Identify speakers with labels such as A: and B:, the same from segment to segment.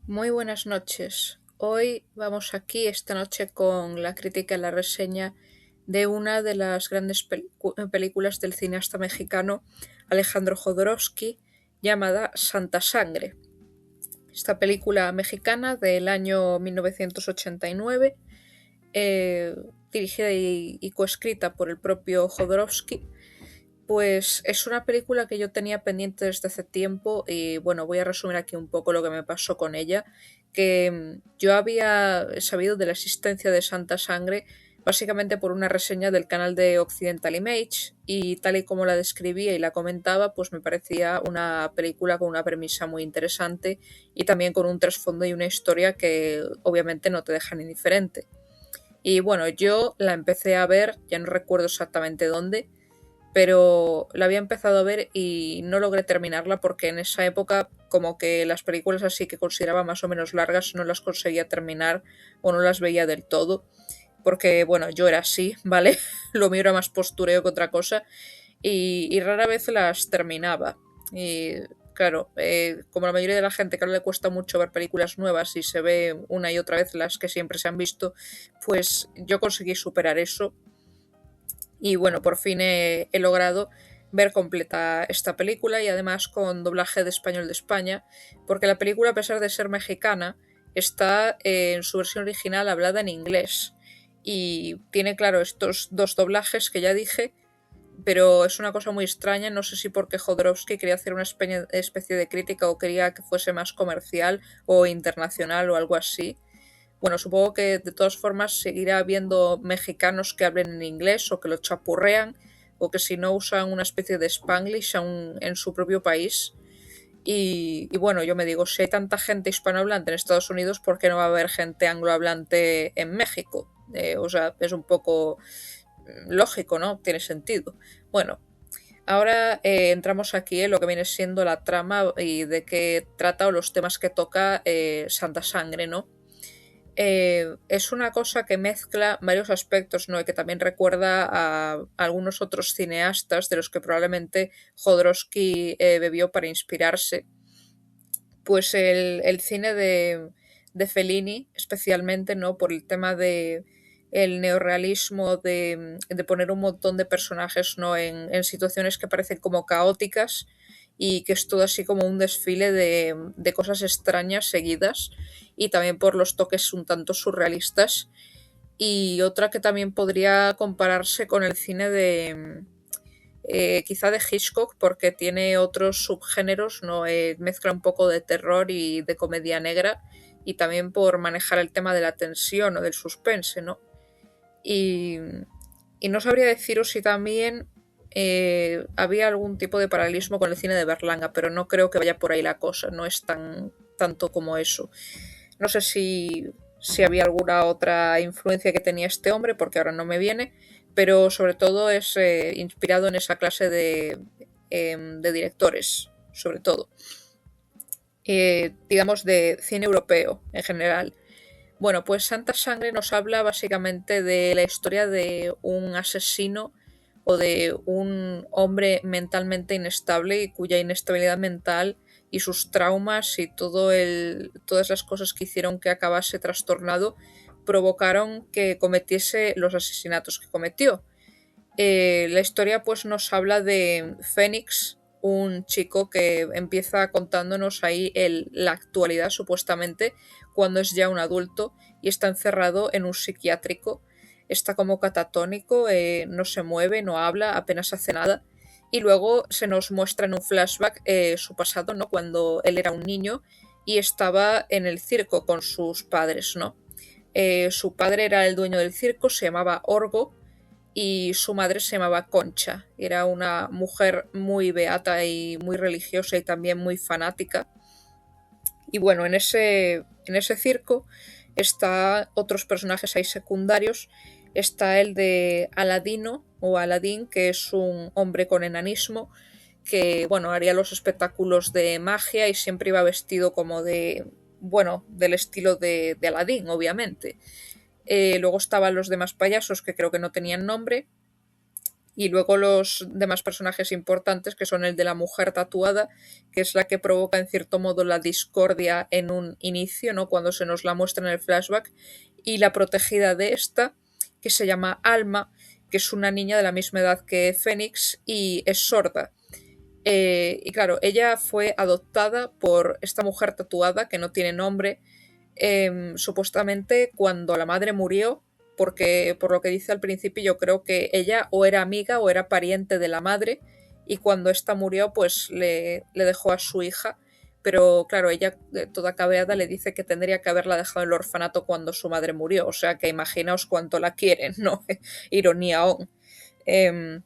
A: Muy buenas noches. Hoy vamos aquí esta noche con la crítica y la reseña de una de las grandes películas del cineasta mexicano Alejandro Jodorowsky llamada Santa Sangre. Esta película mexicana del año 1989, eh, dirigida y coescrita por el propio Jodorowsky, pues es una película que yo tenía pendiente desde hace tiempo y bueno, voy a resumir aquí un poco lo que me pasó con ella, que yo había sabido de la existencia de Santa Sangre básicamente por una reseña del canal de Occidental Image y tal y como la describía y la comentaba, pues me parecía una película con una premisa muy interesante y también con un trasfondo y una historia que obviamente no te dejan indiferente. Y bueno, yo la empecé a ver, ya no recuerdo exactamente dónde, pero la había empezado a ver y no logré terminarla porque en esa época como que las películas así que consideraba más o menos largas no las conseguía terminar o no las veía del todo porque bueno, yo era así, ¿vale? Lo mío era más postureo que otra cosa y rara vez las terminaba. Y claro, como la mayoría de la gente que ahora le cuesta mucho ver películas nuevas y se ve una y otra vez las que siempre se han visto, pues yo conseguí superar eso y bueno, por fin he logrado ver completa esta película y además con doblaje de español de España, porque la película, a pesar de ser mexicana, está en su versión original hablada en inglés. Y tiene, claro, estos dos doblajes que ya dije, pero es una cosa muy extraña, no sé si porque Jodorowsky quería hacer una especie de crítica o quería que fuese más comercial o internacional o algo así. Bueno, supongo que de todas formas seguirá habiendo mexicanos que hablen en inglés o que lo chapurrean o que si no usan una especie de spanglish aún en su propio país. Y bueno, yo me digo, si hay tanta gente hispanohablante en Estados Unidos, ¿por qué no va a haber gente anglohablante en México? O sea, es un poco lógico, ¿no? Tiene sentido. Bueno, ahora entramos aquí en lo que viene siendo la trama y de qué trata o los temas que toca Santa Sangre, ¿no? Es una cosa que mezcla varios aspectos, ¿no? Y que también recuerda a algunos otros cineastas de los que probablemente Jodorowsky bebió para inspirarse. Pues el cine de Fellini, especialmente, ¿no? Por el tema de el neorrealismo, de poner un montón de personajes, ¿no? En situaciones que parecen como caóticas y que es todo así como un desfile de cosas extrañas seguidas y también por los toques un tanto surrealistas. Y otra que también podría compararse con el cine de quizá de Hitchcock porque tiene otros subgéneros, ¿no? Mezcla un poco de terror y de comedia negra y también por manejar el tema de la tensión o del suspense, ¿no? Y, y no sabría deciros si también había algún tipo de paralelismo con el cine de Berlanga, pero no creo que vaya por ahí la cosa, no es tan tanto como eso. No sé si había alguna otra influencia que tenía este hombre, porque ahora no me viene, pero sobre todo es inspirado en esa clase de directores, sobre todo. Digamos de cine europeo en general. Bueno, pues Santa Sangre nos habla básicamente de la historia de un asesino o de un hombre mentalmente inestable y cuya inestabilidad mental y sus traumas y todas las cosas que hicieron que acabase trastornado provocaron que cometiese los asesinatos que cometió. La historia pues nos habla de Fénix, un chico que empieza contándonos ahí la actualidad supuestamente cuando es ya un adulto y está encerrado en un psiquiátrico. Está como catatónico, no se mueve, no habla, apenas hace nada. Y luego se nos muestra en un flashback su pasado, ¿no? Cuando él era un niño y estaba en el circo con sus padres, ¿no? Su padre era el dueño del circo, se llamaba Orgo, y su madre se llamaba Concha. Era una mujer muy beata y muy religiosa y también muy fanática. Y bueno, en ese circo está otros personajes ahí secundarios. Está el de Aladino o Aladín, que es un hombre con enanismo que, bueno, haría los espectáculos de magia y siempre iba vestido como bueno, del estilo de Aladín, obviamente. Luego estaban los demás payasos que creo que no tenían nombre Y luego los demás personajes importantes, que son el de la mujer tatuada, que es la que provoca en cierto modo la discordia en un inicio, ¿no? Cuando se nos la muestra en el flashback, y la protegida de esta, que se llama Alma, que es una niña de la misma edad que Fénix y es sorda. Y claro, ella fue adoptada por esta mujer tatuada que no tiene nombre, supuestamente cuando la madre murió, porque por lo que dice al principio yo creo que ella o era amiga o era pariente de la madre y cuando ésta murió pues le dejó a su hija, pero claro, ella toda cabreada le dice que tendría que haberla dejado en el orfanato cuando su madre murió, o sea que imaginaos cuánto la quieren, ¿no? Ironía aún. Eh,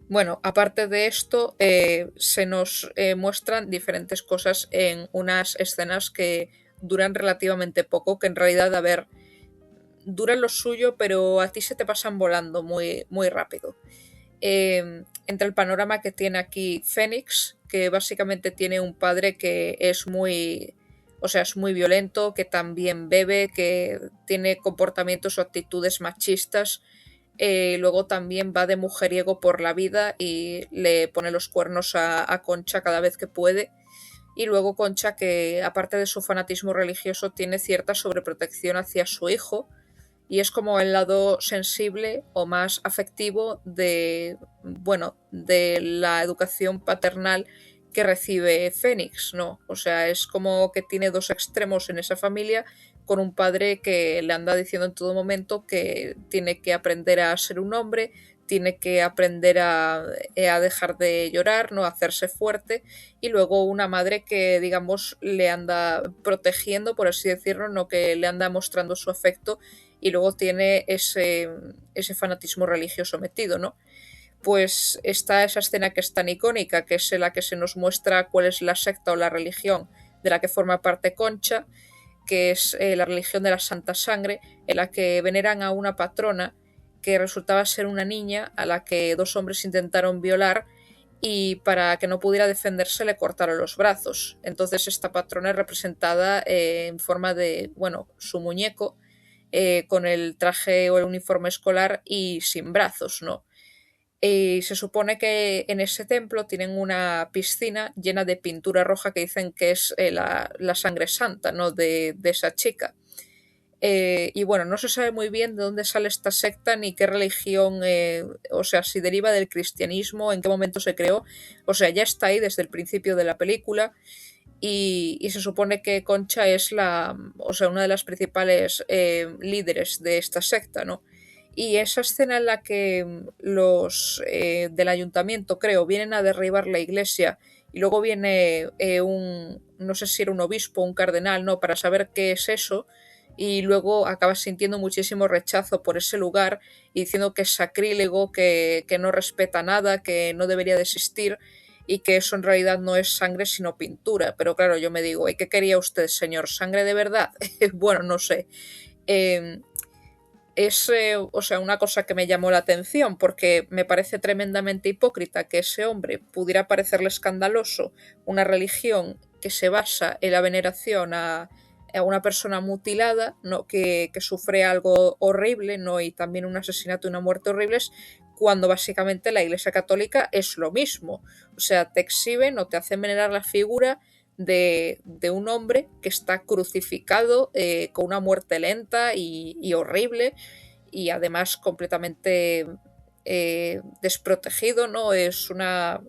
A: bueno, aparte de esto, se nos muestran diferentes cosas en unas escenas que duran relativamente poco, que en realidad, a ver, duran lo suyo, pero a ti se te pasan volando muy, muy rápido. Entre el panorama que tiene aquí Fénix, que básicamente tiene un padre que es muy, o sea, es muy violento, que también bebe, que tiene comportamientos o actitudes machistas. Luego también va de mujeriego por la vida y le pone los cuernos a Concha cada vez que puede. Y luego Concha, que aparte de su fanatismo religioso, tiene cierta sobreprotección hacia su hijo, y es como el lado sensible o más afectivo de, bueno, de la educación paternal que recibe Fénix, ¿no? O sea, es como que tiene dos extremos en esa familia, con un padre que le anda diciendo en todo momento que tiene que aprender a ser un hombre, tiene que aprender a dejar de llorar, no a hacerse fuerte, y luego una madre que, digamos, le anda protegiendo, por así decirlo, no que le anda mostrando su afecto, y luego tiene ese fanatismo religioso metido, ¿no? Pues está esa escena que es tan icónica, que es en la que se nos muestra cuál es la secta o la religión de la que forma parte Concha, que es la religión de la Santa Sangre, en la que veneran a una patrona que resultaba ser una niña a la que dos hombres intentaron violar y para que no pudiera defenderse le cortaron los brazos. Entonces esta patrona es representada en forma de, bueno, su muñeco, con el traje o el uniforme escolar y sin brazos, ¿no? Y se supone que en ese templo tienen una piscina llena de pintura roja que dicen que es la sangre santa, ¿no? De esa chica. Y bueno, no se sabe muy bien de dónde sale esta secta ni qué religión, o sea, si deriva del cristianismo, en qué momento se creó. O sea, ya está ahí desde el principio de la película y se supone que Concha es o sea, una de las principales líderes de esta secta, ¿no? Y esa escena en la que los del ayuntamiento, creo, vienen a derribar la iglesia y luego viene no sé si era un obispo o un cardenal, ¿no? Para saber qué es eso y luego acabas sintiendo muchísimo rechazo por ese lugar y diciendo que es sacrílego, que no respeta nada, que no debería de existir y que eso en realidad no es sangre sino pintura. Pero claro, yo me digo, ¿y qué quería usted, señor? ¿Sangre de verdad? Bueno, no sé. Eh, es, o sea, una cosa que me llamó la atención porque me parece tremendamente hipócrita que ese hombre pudiera parecerle escandaloso una religión que se basa en la veneración a una persona mutilada, ¿no? Que sufre algo horrible, ¿no? Y también un asesinato y una muerte horribles, cuando básicamente la Iglesia Católica es lo mismo. O sea, te exhiben o te hacen venerar la figura de un hombre que está crucificado con una muerte lenta y horrible y además completamente desprotegido, ¿no? Es una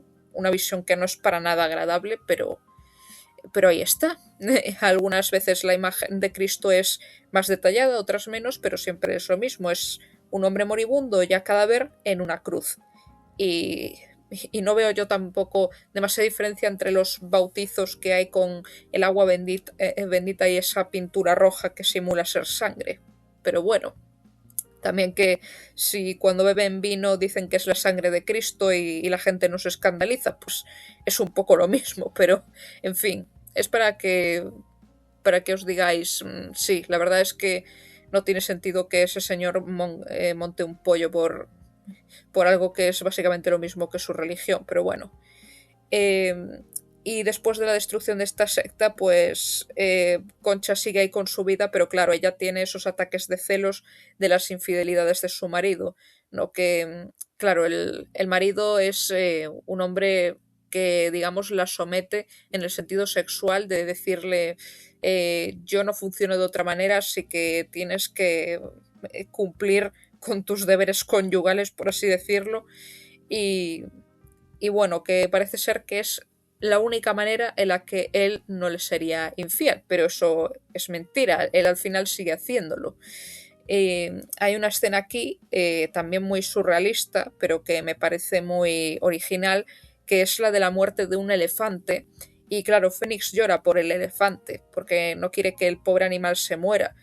A: visión que no es para nada agradable, pero ahí está. Algunas veces la imagen de Cristo es más detallada, otras menos, pero siempre es lo mismo. Es un hombre moribundo, ya cadáver, en una cruz. Y, y no veo yo tampoco demasiada diferencia entre los bautizos que hay con el agua bendita y esa pintura roja que simula ser sangre. Pero bueno, también que si cuando beben vino dicen que es la sangre de Cristo y la gente no se escandaliza, pues es un poco lo mismo, pero en fin, es para que os digáis, sí, la verdad es que no tiene sentido que ese señor monte un pollo por algo que es básicamente lo mismo que su religión, pero bueno. Eh, y después de la destrucción de esta secta, pues Concha sigue ahí con su vida, pero claro, ella tiene esos ataques de celos de las infidelidades de su marido. ¿no? Que, claro, el marido es un hombre que, digamos, la somete en el sentido sexual de decirle, yo no funciono de otra manera, así que tienes que cumplir con tus deberes conyugales, por así decirlo, y, y bueno, que parece ser que es la única manera en la que él no le sería infiel, pero eso es mentira, él al final sigue haciéndolo. Hay una escena aquí, también muy surrealista, pero que me parece muy original, que es la de la muerte de un elefante. Y claro, Fénix llora por el elefante, porque no quiere que el pobre animal se muera.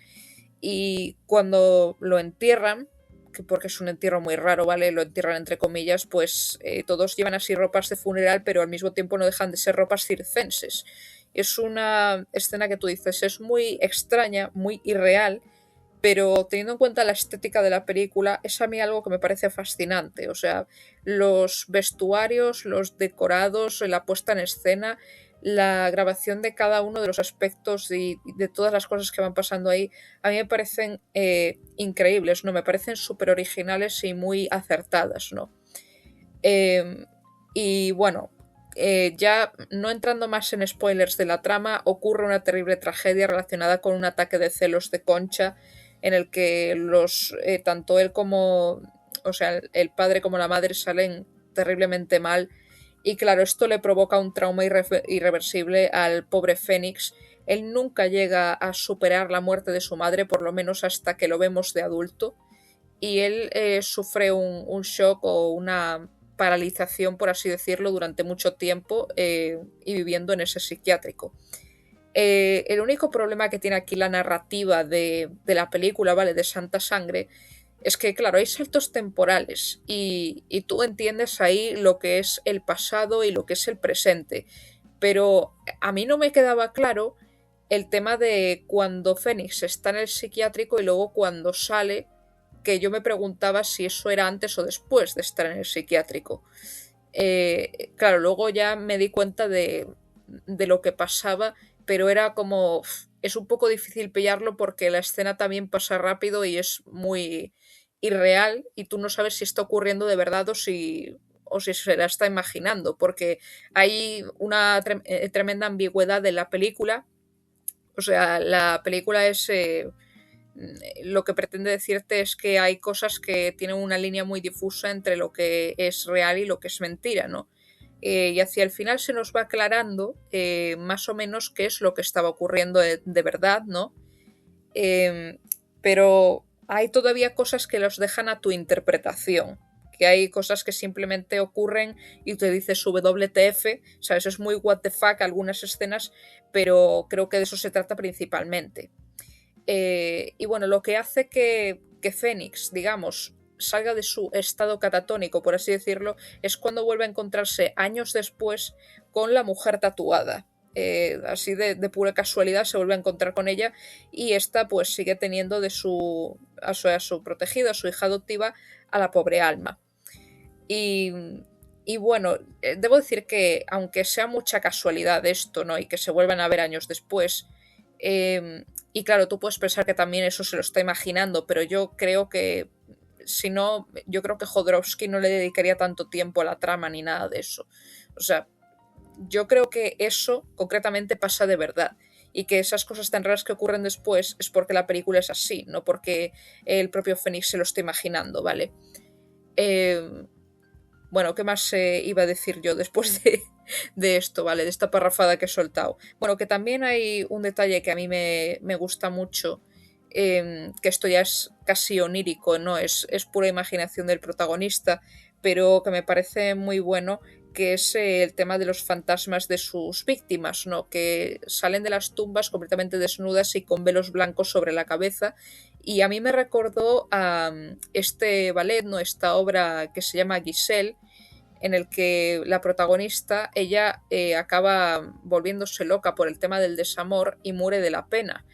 A: Y cuando lo entierran, que porque es un entierro muy raro, ¿vale? Lo entierran entre comillas, pues todos llevan así ropas de funeral, pero al mismo tiempo no dejan de ser ropas circenses. Es una escena que tú dices, es muy extraña, muy irreal, pero teniendo en cuenta la estética de la película, es a mí algo que me parece fascinante. O sea, los vestuarios, los decorados, la puesta en escena, la grabación de cada uno de los aspectos y de todas las cosas que van pasando ahí, a mí me parecen increíbles, ¿no? Me parecen súper originales y muy acertadas, ¿no? Eh, y bueno, ya no entrando más en spoilers de la trama, ocurre una terrible tragedia relacionada con un ataque de celos de Concha en el que tanto él como, o sea, el padre como la madre salen terriblemente mal y claro, esto le provoca un trauma irreversible al pobre Fénix. Él nunca llega a superar la muerte de su madre, por lo menos hasta que lo vemos de adulto, y él sufre un shock o una paralización, por así decirlo, durante mucho tiempo y viviendo en ese psiquiátrico. El único problema que tiene aquí la narrativa de la película, ¿vale? De Santa Sangre, es que, claro, hay saltos temporales y tú entiendes ahí lo que es el pasado y lo que es el presente. Pero a mí no me quedaba claro el tema de cuando Fénix está en el psiquiátrico y luego cuando sale, que yo me preguntaba si eso era antes o después de estar en el psiquiátrico. Claro, luego ya me di cuenta de lo que pasaba, pero era como... Es un poco difícil pillarlo porque la escena también pasa rápido y es muy irreal y tú no sabes si está ocurriendo de verdad o si se la está imaginando, porque hay una tremenda ambigüedad de la película. O sea, la película es... lo que pretende decirte es que hay cosas que tienen una línea muy difusa entre lo que es real y lo que es mentira, ¿no? Y hacia el final se nos va aclarando más o menos qué es lo que estaba ocurriendo de verdad, ¿no? Eh, pero hay todavía cosas que los dejan a tu interpretación, que hay cosas que simplemente ocurren y te dices WTF, ¿sabes? Es muy what the fuck algunas escenas, pero creo que de eso se trata principalmente. Y bueno, lo que hace que Fénix, digamos, salga de su estado catatónico, por así decirlo, es cuando vuelve a encontrarse años después con la mujer tatuada. Así de pura casualidad se vuelve a encontrar con ella y esta pues sigue teniendo a su protegida, a su hija adoptiva, a la pobre Alma. Y, y bueno, debo decir que aunque sea mucha casualidad esto, ¿no? Y que se vuelvan a ver años después, y claro, tú puedes pensar que también eso se lo está imaginando, pero yo creo que si no, yo creo que Jodorowsky no le dedicaría tanto tiempo a la trama ni nada de eso. O sea, yo creo que eso concretamente pasa de verdad y que esas cosas tan raras que ocurren después es porque la película es así, no porque el propio Fénix se lo está imaginando, ¿vale? Eh, bueno, ¿qué más iba a decir yo después de esto, ¿vale? De esta parrafada que he soltado. Bueno, que también hay un detalle que a mí me gusta mucho, que esto ya es casi onírico, ¿no? Es pura imaginación del protagonista, pero que me parece muy bueno, que es el tema de los fantasmas de sus víctimas, ¿no? Que salen de las tumbas completamente desnudas y con velos blancos sobre la cabeza. Y a mí me recordó a este ballet, ¿no? Esta obra que se llama Giselle, en el que la protagonista, ella acaba volviéndose loca por el tema del desamor y muere de la pena.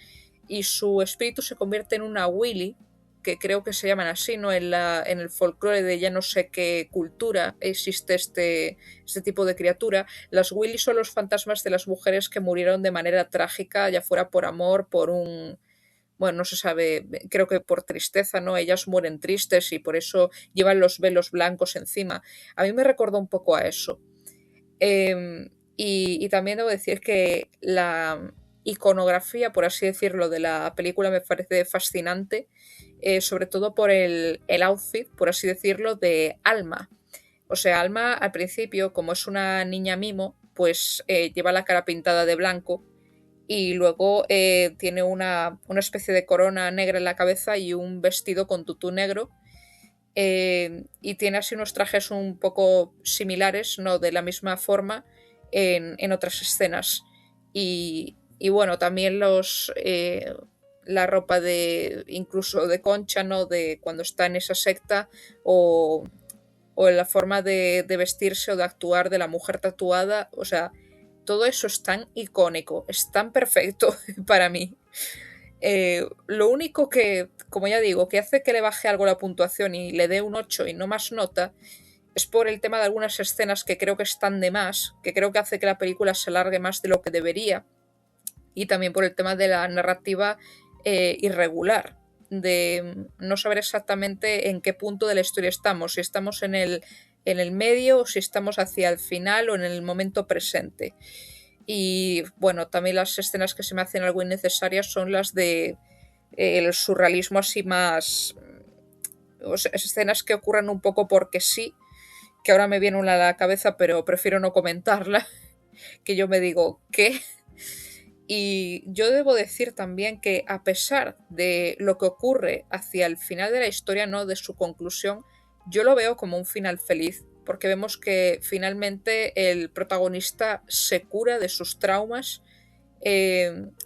A: Y su espíritu se convierte en una Willy, que creo que se llaman así, ¿no? En el folclore de ya no sé qué cultura existe este tipo de criatura. Las Willy son los fantasmas de las mujeres que murieron de manera trágica, ya fuera por amor, bueno, no se sabe, creo que por tristeza, ¿no? Ellas mueren tristes y por eso llevan los velos blancos encima. A mí me recordó un poco a eso. Y también debo decir que la iconografía, por así decirlo, de la película me parece fascinante, sobre todo por el outfit, por así decirlo, de Alma. O sea, Alma al principio, como es una niña mimo, pues lleva la cara pintada de blanco y luego tiene una especie de corona negra en la cabeza y un vestido con tutú negro. Y tiene así unos trajes un poco similares, no de la misma forma, en otras escenas. Y bueno, también la ropa de incluso de Concha, ¿no? De cuando está en esa secta, o en la forma de vestirse o de actuar de la mujer tatuada, o sea, todo eso es tan icónico, es tan perfecto para mí. Lo único que, como ya digo, que hace que le baje algo la puntuación y le dé un 8 y no más nota, es por el tema de algunas escenas que creo que están de más, que creo que hace que la película se alargue más de lo que debería, y también por el tema de la narrativa irregular, de no saber exactamente en qué punto de la historia estamos, si estamos en el medio, o si estamos hacia el final o en el momento presente. Y bueno, también las escenas que se me hacen algo innecesarias son las de el surrealismo así más, o sea, escenas que ocurren un poco porque sí, que ahora me viene una a la cabeza, pero prefiero no comentarla, que yo me digo, ¿qué? Y yo debo decir también que a pesar de lo que ocurre hacia el final de la historia, no de su conclusión, yo lo veo como un final feliz, porque vemos que finalmente el protagonista se cura de sus traumas,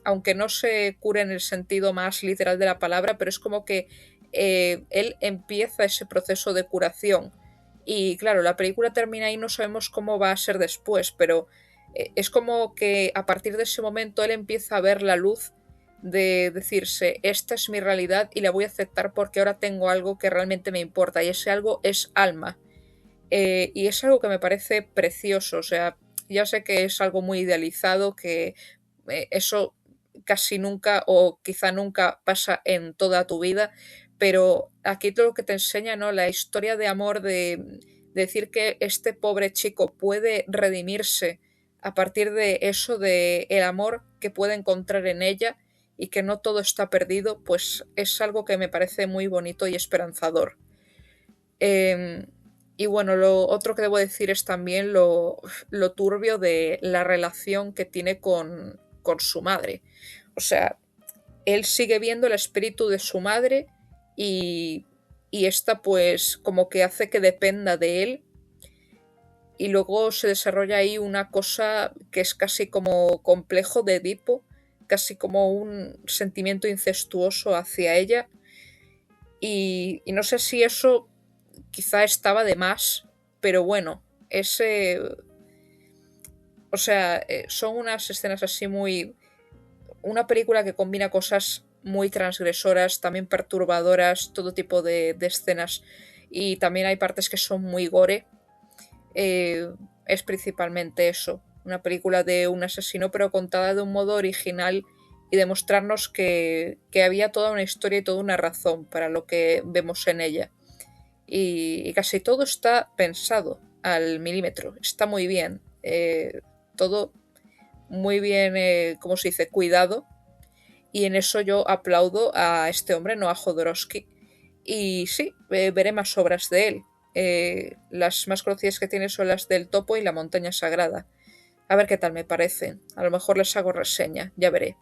A: aunque no se cure en el sentido más literal de la palabra, pero es como que él empieza ese proceso de curación. Y claro, la película termina y no sabemos cómo va a ser después, pero es como que a partir de ese momento él empieza a ver la luz de decirse, esta es mi realidad y la voy a aceptar porque ahora tengo algo que realmente me importa y ese algo es Alma. Y es algo que me parece precioso, o sea, ya sé que es algo muy idealizado, que eso casi nunca o quizá nunca pasa en toda tu vida, pero aquí todo lo que te enseña, ¿no? La historia de amor de decir que este pobre chico puede redimirse a partir de eso, de el amor que puede encontrar en ella y que no todo está perdido, pues es algo que me parece muy bonito y esperanzador. Eh, y bueno, lo otro que debo decir es también lo turbio de la relación que tiene con su madre. O sea, él sigue viendo el espíritu de su madre y, y esta pues como que hace que dependa de él y luego se desarrolla ahí una cosa que es casi como complejo de Edipo, casi como un sentimiento incestuoso hacia ella y no sé si eso quizá estaba de más, pero bueno, ese, o sea, son unas escenas así muy, una película que combina cosas muy transgresoras, también perturbadoras, todo tipo de escenas, y también hay partes que son muy gore. Es principalmente eso, una película de un asesino, pero contada de un modo original y demostrarnos que había toda una historia y toda una razón para lo que vemos en ella. Y casi todo está pensado al milímetro, está muy bien, todo muy bien, ¿cómo se dice?, cuidado, y en eso yo aplaudo a este hombre, no a Jodorowsky, y sí, veré más obras de él. Las más conocidas que tiene son las del Topo y la Montaña Sagrada. A ver qué tal me parecen. A lo mejor les hago reseña, ya veré.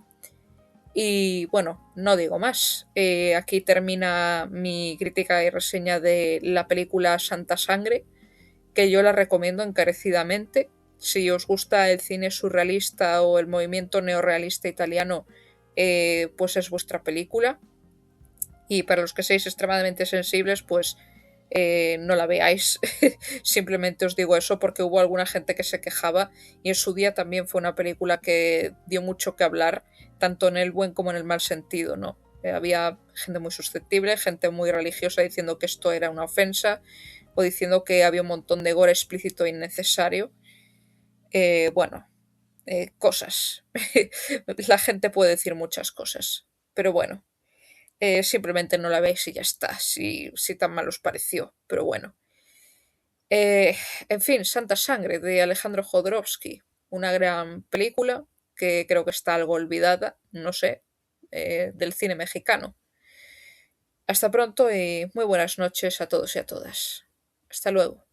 A: Y bueno, no digo más. Aquí termina mi crítica y reseña de la película Santa Sangre, que yo la recomiendo encarecidamente. Si os gusta el cine surrealista o el movimiento neorrealista italiano, pues es vuestra película. Y para los que seáis extremadamente sensibles, pues no la veáis. Simplemente os digo eso porque hubo alguna gente que se quejaba y en su día también fue una película que dio mucho que hablar, tanto en el buen como en el mal sentido, ¿no? Había gente muy susceptible, gente muy religiosa diciendo que esto era una ofensa o diciendo que había un montón de gore explícito e innecesario. Bueno, cosas. La gente puede decir muchas cosas. Pero bueno. simplemente no la veis y ya está, si tan mal os pareció, pero bueno. En fin, Santa Sangre de Alejandro Jodorowsky, una gran película que creo que está algo olvidada, no sé, del cine mexicano. Hasta pronto y muy buenas noches a todos y a todas. Hasta luego.